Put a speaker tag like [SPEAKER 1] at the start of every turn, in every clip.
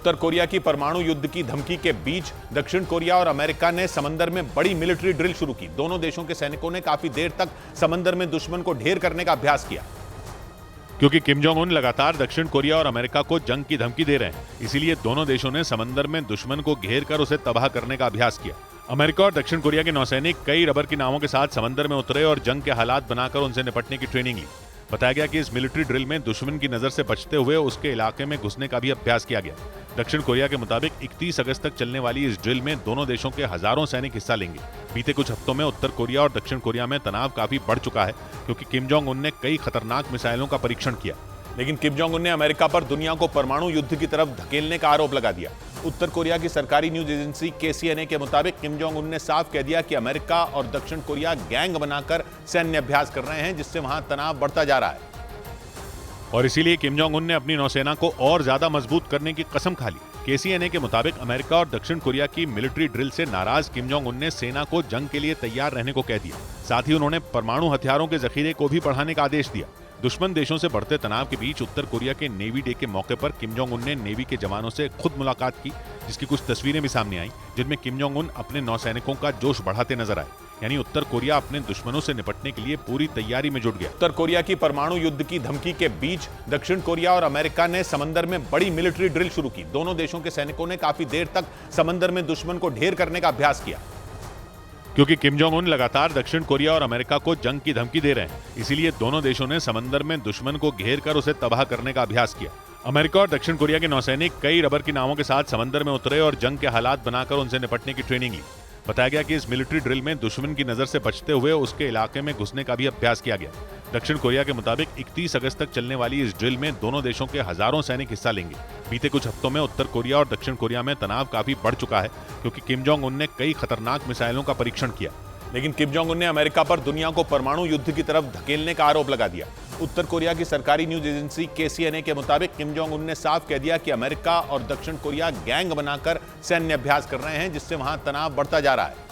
[SPEAKER 1] उत्तर Korea की परमाणु युद्ध की धमकी के बीच दक्षिण कोरिया और अमेरिका ने समंदर में बड़ी मिलिट्री ड्रिल शुरू की। दोनों देशों के सैनिकों ने काफी देर तक समंदर में दुश्मन को ढेर करने का अभ्यास किया।
[SPEAKER 2] क्योंकि किम जोंग उन लगातार दक्षिण कोरिया और अमेरिका को जंग की धमकी दे रहे हैं, इसीलिए दोनों देशों ने समंदर में दुश्मन को घेर कर उसे तबाह करने का अभ्यास किया। अमेरिका और दक्षिण कोरिया के नौसैनिक कई रबर की नावों के साथ समंदर में उतरे और जंग के हालात बनाकर उनसे निपटने की ट्रेनिंग ली। बताया गया कि इस मिलिट्री ड्रिल में दुश्मन की नजर से बचते हुए उसके इलाके में घुसने का भी अभ्यास किया गया। दक्षिण कोरिया के मुताबिक 31 अगस्त तक चलने वाली इस ड्रिल में दोनों देशों के हजारों सैनिक हिस्सा लेंगे। बीते कुछ हफ्तों में उत्तर कोरिया और दक्षिण कोरिया में तनाव काफी बढ़ चुका है, क्योंकि किम जोंग उन ने कई खतरनाक मिसाइलों का परीक्षण किया।
[SPEAKER 1] लेकिन किम जोंग उन ने अमेरिका पर दुनिया को परमाणु युद्ध की तरफ धकेलने का आरोप लगा दिया। उत्तर कोरिया की सरकारी न्यूज एजेंसी KCNA के मुताबिक किम जोंग उन ने साफ कह दिया कि अमेरिका और दक्षिण कोरिया गैंग बनाकर सैन्य अभ्यास कर रहे हैं, जिससे वहां तनाव बढ़ता जा रहा है।
[SPEAKER 2] और इसीलिए किम जोंग उन ने अपनी नौसेना को और ज्यादा मजबूत करने की कसम खा ली। KCNA के मुताबिक अमेरिका और दक्षिण कोरिया की मिलिट्री ड्रिल से नाराज किम जोंग उन ने सेना को जंग के लिए तैयार रहने को कह दिया। साथ ही उन्होंने परमाणु हथियारों के जखीरे को भी बढ़ाने का आदेश दिया। दुश्मन देशों से बढ़ते तनाव के बीच उत्तर कोरिया के नेवी डे के मौके पर किम जोंग उन ने नेवी के जवानों से खुद मुलाकात की, जिसकी कुछ तस्वीरें भी सामने आई, जिनमें किम जोंग उन अपने नौसैनिकों का जोश बढ़ाते नजर आए। यानी उत्तर कोरिया अपने दुश्मनों से निपटने के लिए पूरी तैयारी में जुट गया।
[SPEAKER 1] उत्तर कोरिया की परमाणु युद्ध की धमकी के बीच दक्षिण कोरिया और अमेरिका ने समंदर में बड़ी मिलिट्री ड्रिल शुरू की। दोनों देशों के सैनिकों ने काफी देर तक समंदर में दुश्मन को ढेर करने का अभ्यास किया।
[SPEAKER 2] क्योंकि किम जोंग उन लगातार दक्षिण कोरिया और अमेरिका को जंग की धमकी दे रहे हैं, इसीलिए दोनों देशों ने समंदर में दुश्मन को घेर कर उसे तबाह करने का अभ्यास किया। अमेरिका और दक्षिण कोरिया के नौसैनिक कई रबर की नावों के साथ समंदर में उतरे और जंग के हालात बनाकर उनसे निपटने की ट्रेनिंग ली। बताया गया कि इस मिलिट्री ड्रिल में दुश्मन की नजर से बचते हुए उसके इलाके में घुसने का भी अभ्यास किया गया। दक्षिण कोरिया के मुताबिक 31 अगस्त तक चलने वाली इस ड्रिल में दोनों देशों के हजारों सैनिक हिस्सा लेंगे। बीते कुछ हफ्तों में उत्तर कोरिया और दक्षिण कोरिया में तनाव काफी बढ़ चुका है, क्योंकि किम जोंग उन ने कई खतरनाक मिसाइलों का परीक्षण किया।
[SPEAKER 1] लेकिन किम जोंग उन ने अमेरिका पर दुनिया को परमाणु युद्ध की तरफ धकेलने का आरोप लगा दिया। उत्तर कोरिया की सरकारी न्यूज एजेंसी KCNA के मुताबिक किम जोंग उन ने साफ कह दिया कि अमेरिका और दक्षिण कोरिया गैंग बनाकर सैन्य अभ्यास कर रहे हैं, जिससे वहां तनाव बढ़ता जा रहा है।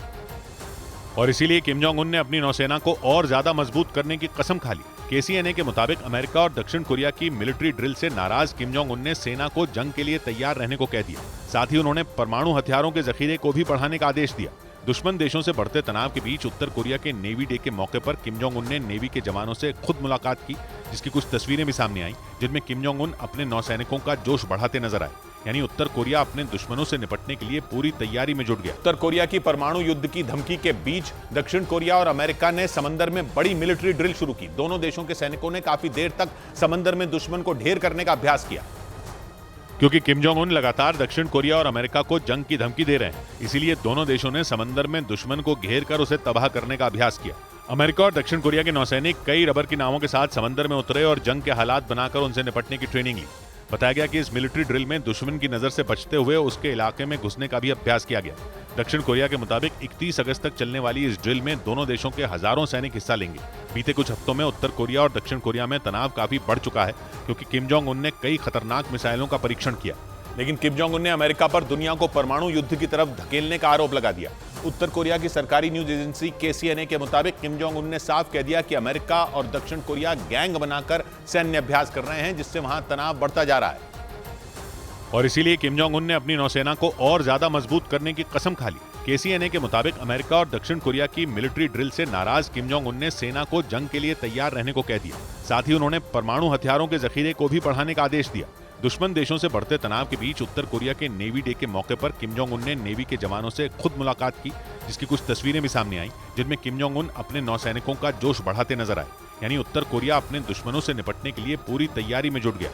[SPEAKER 2] और इसीलिए किम जोंग उन ने अपनी नौसेना को और ज्यादा मजबूत करने की कसम खा ली। KCNA के मुताबिक अमेरिका और दक्षिण कोरिया की मिलिट्री ड्रिल से नाराज किम जोंग उन ने सेना को जंग के लिए तैयार रहने को कह दिया। साथ ही उन्होंने परमाणु हथियारों के जखीरे को भी बढ़ाने का आदेश दिया। दुश्मन देशों से बढ़ते तनाव के बीच उत्तर कोरिया के नेवी डे के मौके पर किम जोंग उन ने नेवी के जवानों से खुद मुलाकात की, जिसकी कुछ तस्वीरें भी सामने आई, जिनमें किम जोंग उन अपने नौसैनिकों का जोश बढ़ाते नजर आए। यानी उत्तर कोरिया अपने दुश्मनों से निपटने के लिए पूरी तैयारी में जुट गया।
[SPEAKER 1] उत्तर कोरिया की परमाणु युद्ध की धमकी के बीच दक्षिण कोरिया और अमेरिका ने समंदर में बड़ी मिलिट्री ड्रिल शुरू की। दोनों देशों के सैनिकों ने काफी देर तक समंदर में दुश्मन को ढेर करने का अभ्यास किया।
[SPEAKER 2] क्योंकि किम जोंग उन लगातार दक्षिण कोरिया और अमेरिका को जंग की धमकी दे रहे हैं, इसीलिए दोनों देशों ने समंदर में दुश्मन को घेर कर उसे तबाह करने का अभ्यास किया। अमेरिका और दक्षिण कोरिया के नौसैनिक कई रबर की नावों के साथ समंदर में उतरे और जंग के हालात बनाकर उनसे निपटने की ट्रेनिंग ली। बताया गया कि इस मिलिट्री ड्रिल में दुश्मन की नजर से बचते हुए उसके इलाके में घुसने का भी अभ्यास किया गया। दक्षिण कोरिया के मुताबिक 31 अगस्त तक चलने वाली इस ड्रिल में दोनों देशों के हजारों सैनिक हिस्सा लेंगे। बीते कुछ हफ्तों में उत्तर कोरिया और दक्षिण कोरिया में तनाव काफी बढ़ चुका है, क्योंकि किम जोंग उन ने कई खतरनाक मिसाइलों का परीक्षण किया।
[SPEAKER 1] लेकिन किम जोंग उन ने अमेरिका पर दुनिया को परमाणु युद्ध की तरफ धकेलने का आरोप लगा दिया। उत्तर कोरिया की सरकारी न्यूज एजेंसी KCNA के मुताबिक किम जोंग उन ने साफ कह दिया कि अमेरिका और दक्षिण कोरिया गैंग बनाकर सैन्य अभ्यास कर रहे हैं, जिससे वहां तनाव बढ़ता जा रहा है।
[SPEAKER 2] और इसीलिए किम जोंग उन ने अपनी नौसेना को और ज्यादा मजबूत करने की कसम खा ली। KCNA के मुताबिक अमेरिका और दक्षिण कोरिया की मिलिट्री ड्रिल से नाराज किम जोंग उन ने सेना को जंग के लिए तैयार रहने को कह दिया। साथ ही उन्होंने परमाणु हथियारों के जखीरे को भी बढ़ाने का आदेश दिया। दुश्मन देशों से बढ़ते तनाव के बीच उत्तर कोरिया के नेवी डे के मौके पर किम जोंग उन ने नेवी के जवानों से खुद मुलाकात की, जिसकी कुछ तस्वीरें भी सामने आई, जिनमें किम जोंग उन अपने नौसैनिकों का जोश बढ़ाते नजर आए। यानी उत्तर कोरिया अपने दुश्मनों से निपटने के लिए पूरी तैयारी में जुट गया।